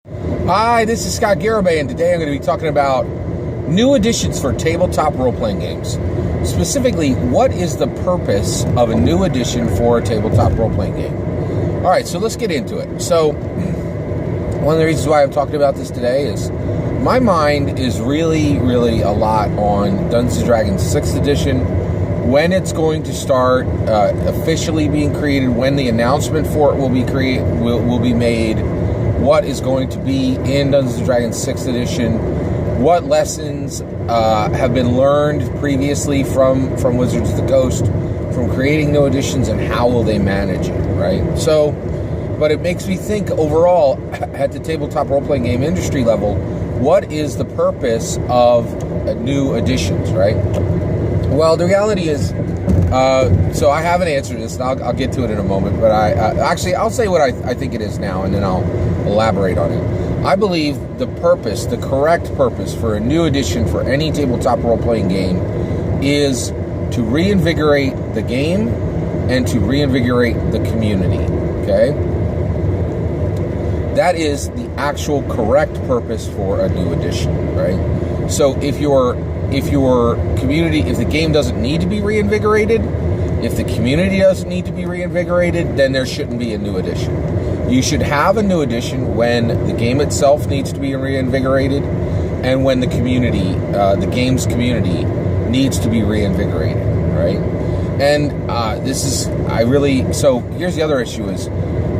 Hi, this is Scott Garibay, and today I'm going to be talking about new additions for tabletop role-playing games. Specifically, what is the purpose of a new addition for a tabletop role-playing game? All right, so let's get into it. So, one of the reasons why I'm talking about this today is my mind is really a lot on Dungeons & Dragons 6th edition, when it's going to start officially being created, when the announcement for it will be made, what is going to be in Dungeons & Dragons 6th edition, what lessons have been learned previously from Wizards of the Coast, from creating new editions, and how will they manage it, right? So, but it makes me think overall, at the tabletop role-playing game industry level, what is the purpose of new editions, right? Well, the reality is, so I have an answer to this, and I'll get to it in a moment, but I'll say what I think it is now, and then I'll elaborate on it. I believe the correct purpose for a new edition for any tabletop role-playing game is to reinvigorate the game and to reinvigorate the community, okay? That is the actual correct purpose for a new edition, right? So if your community, if the game doesn't need to be reinvigorated, if the community doesn't need to be reinvigorated, then there shouldn't be a new edition. You should have a new edition when the game itself needs to be reinvigorated and when the community, the game's community, needs to be reinvigorated, right? And so here's the other issue is,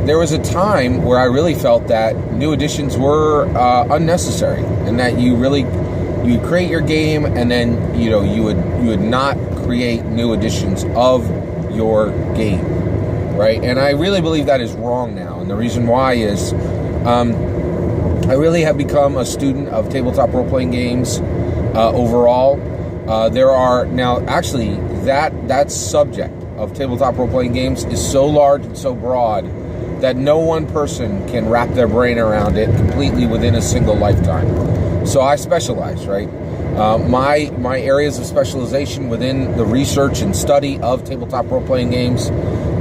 there was a time where I really felt that new editions were unnecessary, and that you create your game, and then you would not create new editions of your game, right? And I really believe that is wrong now, and the reason why is I really have become a student of tabletop role-playing games overall. There are now actually that subject of tabletop role-playing games is so large and so broad that no one person can wrap their brain around it completely within a single lifetime. So I specialize, right? My areas of specialization within the research and study of tabletop role-playing games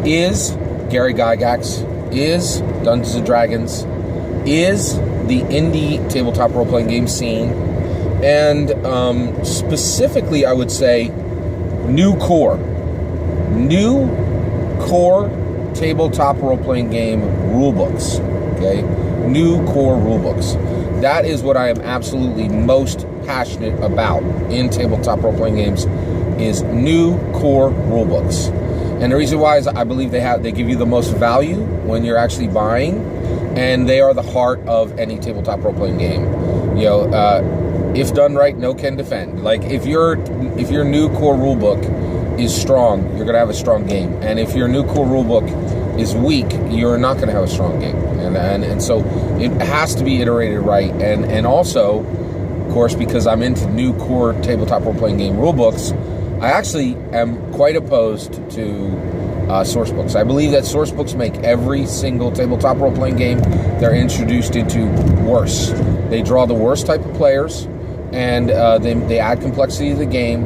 is Gary Gygax, is Dungeons & Dragons, is the indie tabletop role-playing game scene, and specifically I would say new core tabletop role-playing game rulebooks, okay? New core rulebooks. That is what I am absolutely most passionate about in tabletop role-playing games, is new core rulebooks. And the reason why is I believe they give you the most value when you're actually buying, and they are the heart of any tabletop role-playing game. If done right, no can defend. Like if your new core rulebook is strong, you're going to have a strong game. And if your new core rulebook is weak, you're not going to have a strong game. And so it has to be iterated right. And also, of course, because I'm into new core tabletop role-playing game rulebooks, I actually am quite opposed to source books. I believe that source books make every single tabletop role-playing game they're introduced into worse. They draw the worst type of players, and they add complexity to the game.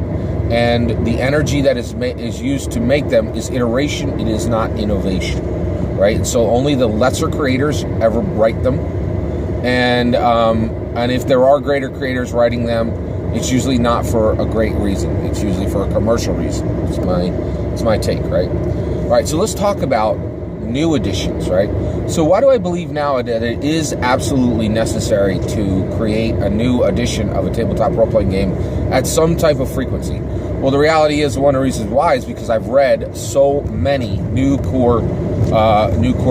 And the energy that is used to make them is iteration. It is not innovation, right? And so only the lesser creators ever write them, and if there are greater creators writing them, it's usually not for a great reason. It's usually for a commercial reason. It's my take, right? All right. So let's talk about new editions, right? So why do I believe now that it is absolutely necessary to create a new edition of a tabletop role-playing game at some type of frequency? Well, the reality is, one of the reasons why is because I've read so many new core rule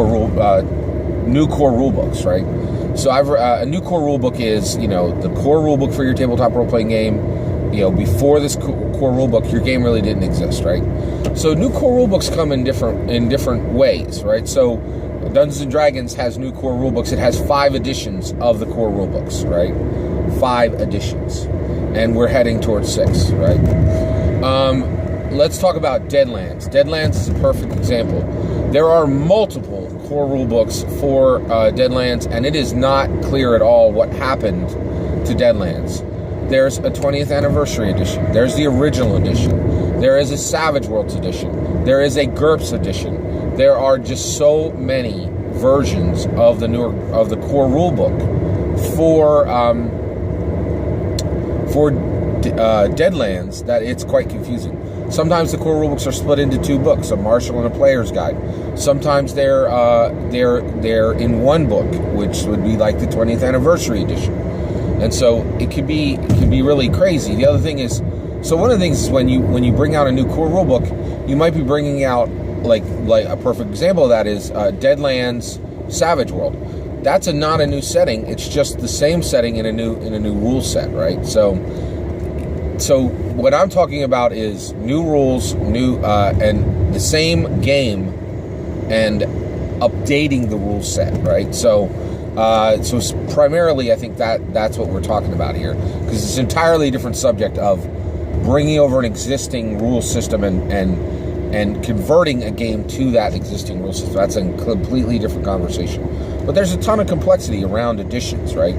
books, right? So a new core rule book is, the core rule book for your tabletop role-playing game. Before this core rule book, your game really didn't exist, right? So new core rule books come in different ways, right? So Dungeons & Dragons has new core rule books. It has 5 editions of the core rule books, right? 5 editions. And we're heading towards 6, right? Let's talk about Deadlands. Deadlands is a perfect example. There are multiple core rule books for Deadlands, and it is not clear at all what happened to Deadlands. There's a 20th anniversary edition. There's the original edition. There is a Savage Worlds edition. There is a GURPS edition. There are just so many versions of the core rule book for Deadlands that it's quite confusing. Sometimes the core rulebooks are split into 2 books, a Marshall and a Player's Guide. Sometimes they're in one book, which would be like the 20th anniversary edition. And so it can be really crazy. The other thing is, so one of the things is when you bring out a new core rulebook, you might be bringing out like a perfect example of that is Deadlands Savage World. That's not a new setting. It's just the same setting in a new rule set, right? So what I'm talking about is new rules, and the same game, and updating the rule set, right? So primarily, I think that's what we're talking about here, because it's an entirely different subject of bringing over an existing rule system and converting a game to that existing rule system. That's a completely different conversation. But there's a ton of complexity around editions, right?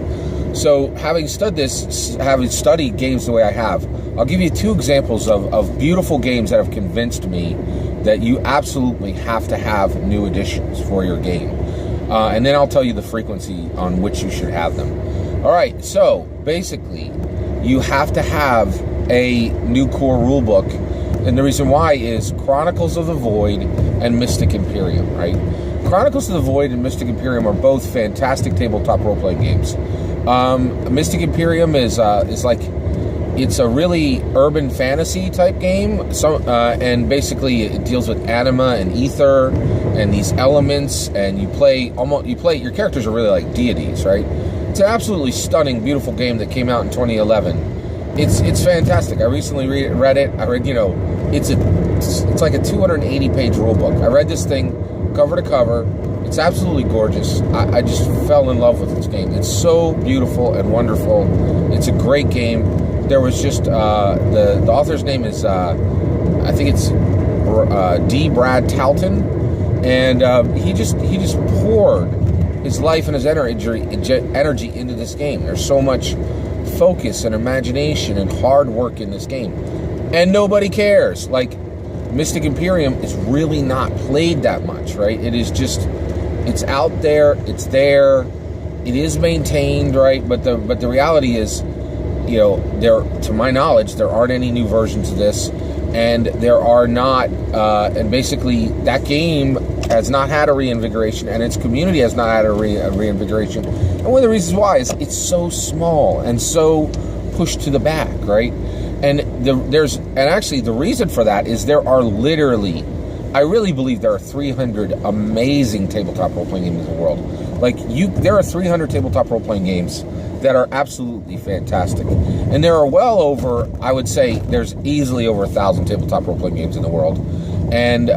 So having studied games the way I have, I'll give you 2 examples of beautiful games that have convinced me that you absolutely have to have new editions for your game. And then I'll tell you the frequency on which you should have them. All right, so basically, you have to have a new core rulebook. And the reason why is Chronicles of the Void and Mystic Imperium, right? Chronicles of the Void and Mystic Imperium are both fantastic tabletop role-playing games. Mystic Imperium is like, it's a really urban fantasy type game. And basically it deals with anima and ether and these elements, and your characters are really like deities, right? It's an absolutely stunning, beautiful game that came out in 2011. It's fantastic. I recently read it. I read, it's like a 280-page rule book. I read this thing cover to cover. It's absolutely gorgeous. I just fell in love with this game. It's so beautiful and wonderful. It's a great game. There was just the author's name is I think it's D. Brad Talton, and he just poured his life and his energy into this game. There's so much focus and imagination and hard work in this game, and nobody cares. Like, Mystic Imperium is really not played that much, right? It is just, it's out there, it's there, it is maintained, right? But the reality is, to my knowledge, there aren't any new versions of this, and there are not, and basically that game has not had a reinvigoration, and its community has not had a reinvigoration. And one of the reasons why is it's so small and so pushed to the back, right? And actually the reason for that is there are literally, I really believe there are 300 amazing tabletop role-playing games in the world. There are 300 tabletop role-playing games that are absolutely fantastic. And there are well over, I would say, there's easily over 1,000 tabletop role-playing games in the world. And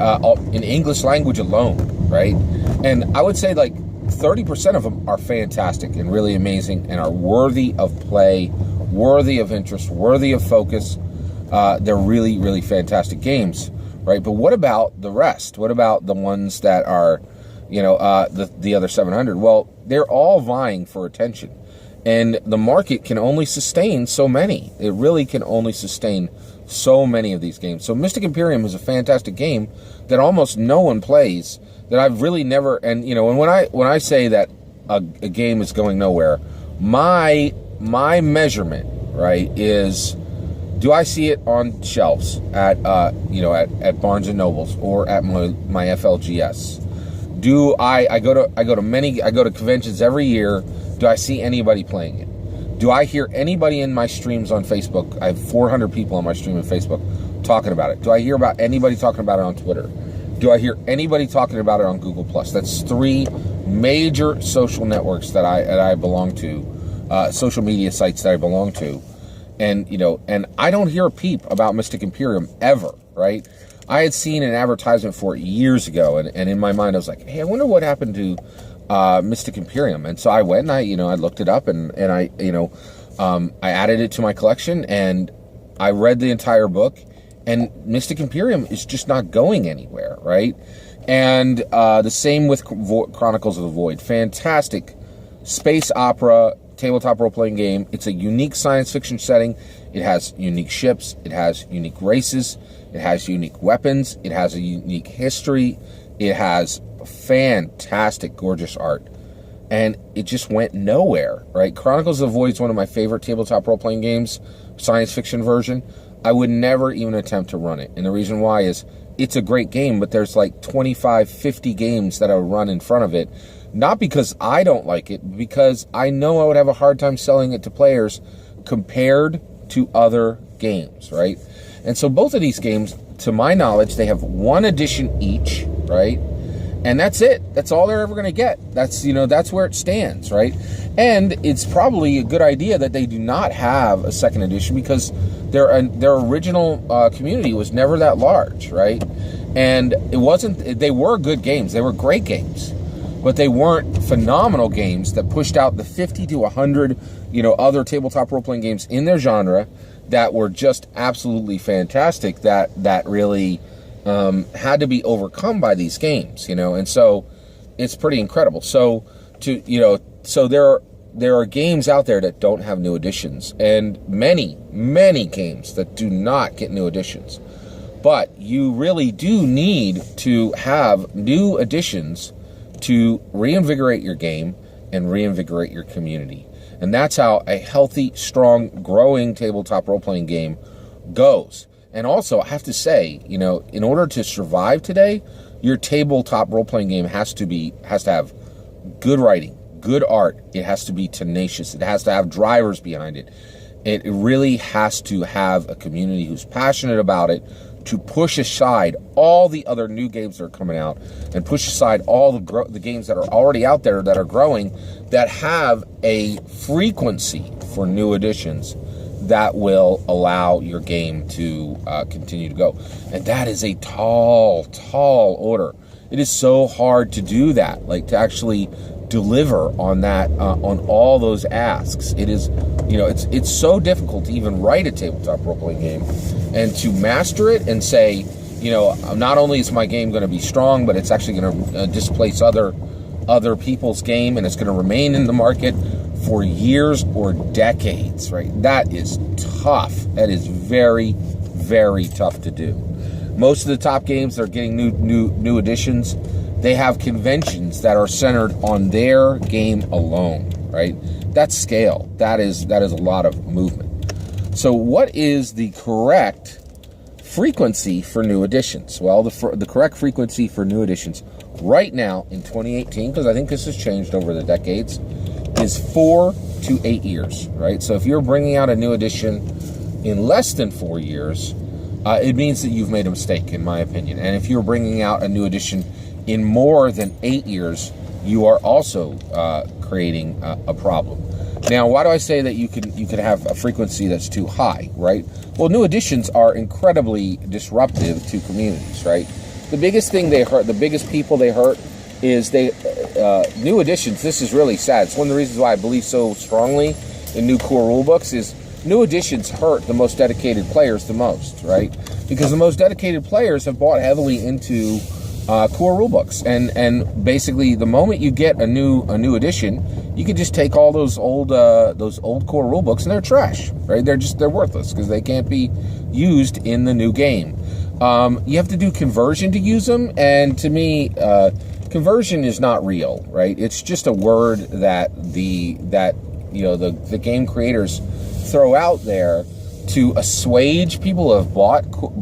in English language alone, right? And I would say 30% of them are fantastic and really amazing and are worthy of play, worthy of interest, worthy of focus. They're really, really fantastic games, right? But what about the rest? What about the ones that are, the other 700? Well, they're all vying for attention. And the market can only sustain so many. It really can only sustain so many of these games. So Mystic Imperium is a fantastic game that almost no one plays, that I've really never, and when I say that a game is going nowhere, my measurement, right, is, do I see it on shelves at Barnes and Nobles or at my FLGS? Do I go to conventions every year? Do I see anybody playing it? Do I hear anybody in my streams on Facebook? I have 400 people on my stream on Facebook talking about it. Do I hear about anybody talking about it on Twitter? Do I hear anybody talking about it on Google+? That's 3 major social networks that I belong to, social media sites that I belong to. And, and I don't hear a peep about Mystic Imperium ever, right? I had seen an advertisement for it years ago, and in my mind I was like, hey, I wonder what happened to Mystic Imperium. And so I went and I looked it up, and I added it to my collection, and I read the entire book, and Mystic Imperium is just not going anywhere, right? And the same with Chronicles of the Void. Fantastic space opera tabletop role-playing game. It's a unique science fiction setting. It has unique ships. It has unique races. It has unique weapons. It has a unique history. It has fantastic, gorgeous art. and it just went nowhere, right? Chronicles of the Void is one of my favorite tabletop role-playing games, science fiction version. I would never even attempt to run it. And the reason why is it's a great game, but there's like 25, 50 games that I would run in front of it. Not because I don't like it, because I know I would have a hard time selling it to players compared to other games, right? And so both of these games, to my knowledge, they have one edition each, right? And that's it. That's all they're ever going to get. That's, that's where it stands, right? And it's probably a good idea that they do not have a second edition, because their original community was never that large, right? And they were good games. They were great games, but they weren't phenomenal games that pushed out the 50 to 100, other tabletop role-playing games in their genre that were just absolutely fantastic, that really had to be overcome by these games, and so it's pretty incredible. So there are games out there that don't have new editions, and many games that do not get new editions. But you really do need to have new editions to reinvigorate your game and reinvigorate your community. And that's how a healthy, strong, growing tabletop role-playing game goes. And also, I have to say, in order to survive today, your tabletop role-playing game has to have good writing, good art. It has to be tenacious. It has to have drivers behind it. It really has to have a community who's passionate about it, to push aside all the other new games that are coming out, and push aside all the games that are already out there that are growing, that have a frequency for new editions that will allow your game to continue to go. And that is a tall order. It is so hard to do that, like to actually deliver on that, on all those asks. It is, it's so difficult to even write a tabletop role-playing game, and to master it and say, not only is my game going to be strong, but it's actually going to displace other people's game, and it's going to remain in the market for years or decades, right? That is tough. That is very, very tough to do. Most of the top games that are getting new editions, they have conventions that are centered on their game alone, right? That's scale. That is a lot of movement. So what is the correct frequency for new editions? Well, the correct frequency for new editions right now in 2018, because I think this has changed over the decades, is 4 to 8 years, right? So if you're bringing out a new edition in less than 4 years, it means that you've made a mistake, in my opinion. And if you're bringing out a new edition in more than 8 years, you are also creating a problem. Now, why do I say that you could have a frequency that's too high, right? Well, new editions are incredibly disruptive to communities, right? The biggest thing they hurt, the biggest people they hurt, is new editions. This is really sad. It's one of the reasons why I believe so strongly in new core rulebooks is new editions hurt the most dedicated players the most, right? Because the most dedicated players have bought heavily into core rulebooks, and basically the moment you get a new edition, you can just take all those old core rulebooks and they're trash, right? They're worthless because they can't be used in the new game. You have to do conversion to use them, and to me, conversion is not real, right? It's just a word that the game creators throw out there to assuage people who have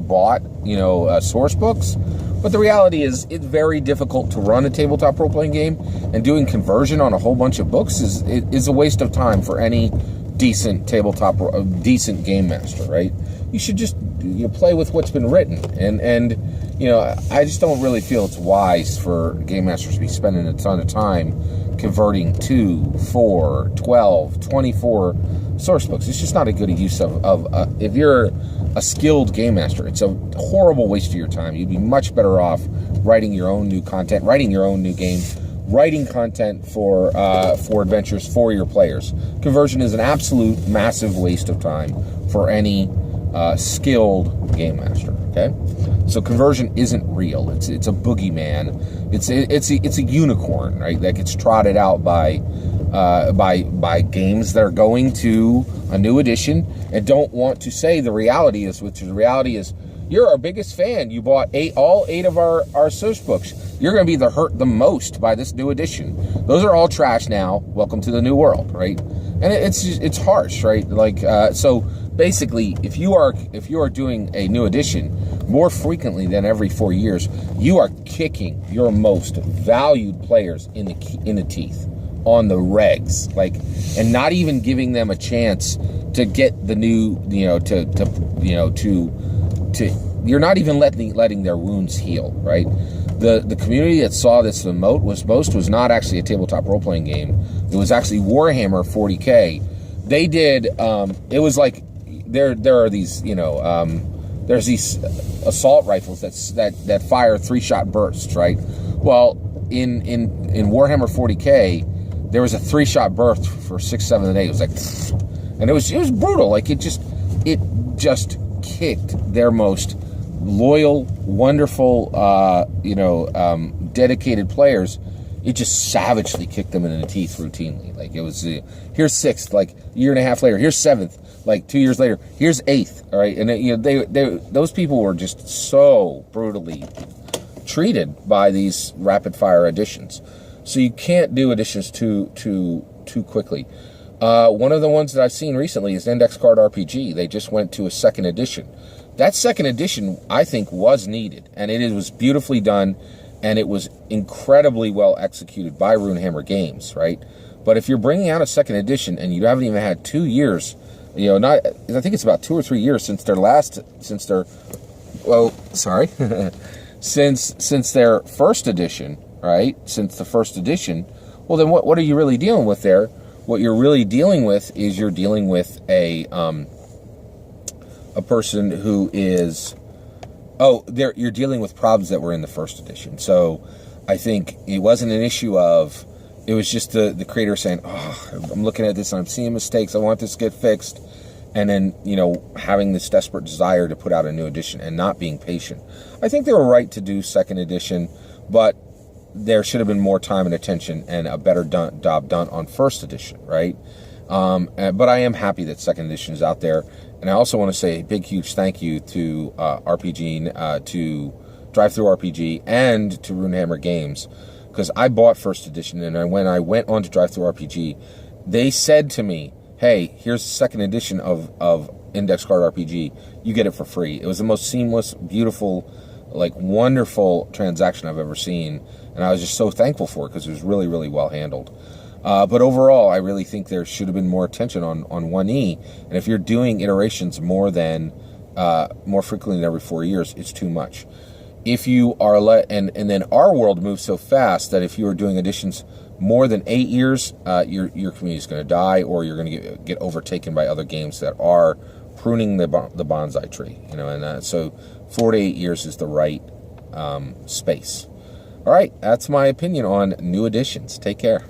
bought source books. But the reality is, it's very difficult to run a tabletop role-playing game, and doing conversion on a whole bunch of books is a waste of time for any decent decent game master, right? You should just play with what's been written, and I just don't really feel it's wise for game masters to be spending a ton of time converting 2, 4, 12, 24 source books. It's just not a good use of if you're a skilled game master, it's a horrible waste of your time. You'd be much better off writing your own new content, writing your own new game, writing content for adventures for your players. Conversion is an absolute massive waste of time for any skilled game master. Okay, so conversion isn't real. It's a boogeyman. It's a unicorn, right? That gets trotted out by games that are going to a new edition and don't want to say the reality is, which the reality is, You're our biggest fan. You bought all eight of our source books. You're going to be hurt the most by this new edition. Those are all trash now. Welcome to the new world, right? And it's harsh, right? Like so. Basically, if you are doing a new edition more frequently than every 4 years, you are kicking your most valued players in the teeth on the regs, like, and not even giving them a chance to get the new, you're not even letting their wounds heal, right? The community that saw this the most was not actually a tabletop role-playing game. It was actually Warhammer 40K. They did, it was like, there are these, there's these assault rifles that fire 3-shot bursts, right? Well, in Warhammer 40K, there was a 3-shot burst for 6, 7, and 8. It was like, and it was brutal. Like it just kicked their most loyal, wonderful, dedicated players. It just savagely kicked them in the teeth routinely. Like it was, here's 6th, like a year and a half later. Here's 7th, like 2 years later. Here's 8th. All right, and those people were just so brutally treated by these rapid fire additions. So you can't do additions too quickly. One of the ones that I've seen recently is Index Card RPG. They just went to a 2nd edition. That 2nd edition, I think, was needed, and it was beautifully done. And it was incredibly well executed by Runehammer Games, right? But if you're bringing out a 2nd edition and you haven't even had 2 years, I think it's about 2 or 3 years since their first edition, right? Since the first edition, well, then what are you really dealing with there? What you're really dealing with is you're dealing with a person who is... you're dealing with problems that were in the first edition. So I think it wasn't an issue of, it was just the creator saying, I'm looking at this and I'm seeing mistakes. I want this to get fixed. And then, having this desperate desire to put out a new edition and not being patient. I think they were right to do 2nd edition, but there should have been more time and attention and a better job done on 1st edition, right? But I am happy that 2nd edition is out there. And I also want to say a big, huge thank you to RPG, to Drive-Thru RPG, and to Runehammer Games, because I bought 1st edition, and when I went on to Drive-Thru RPG, they said to me, hey, here's the 2nd edition of Index Card RPG. You get it for free. It was the most seamless, beautiful, like, wonderful transaction I've ever seen, and I was just so thankful for it because it was really, really well handled. But overall, I really think there should have been more attention on 1E. And if you're doing iterations more frequently than every 4 years, it's too much. If you are and then our world moves so fast that if you are doing editions more than 8 years, your community is going to die, or you're going to get overtaken by other games that are pruning the bonsai tree. And so 4 to 8 years is the right space. All right, that's my opinion on new editions. Take care.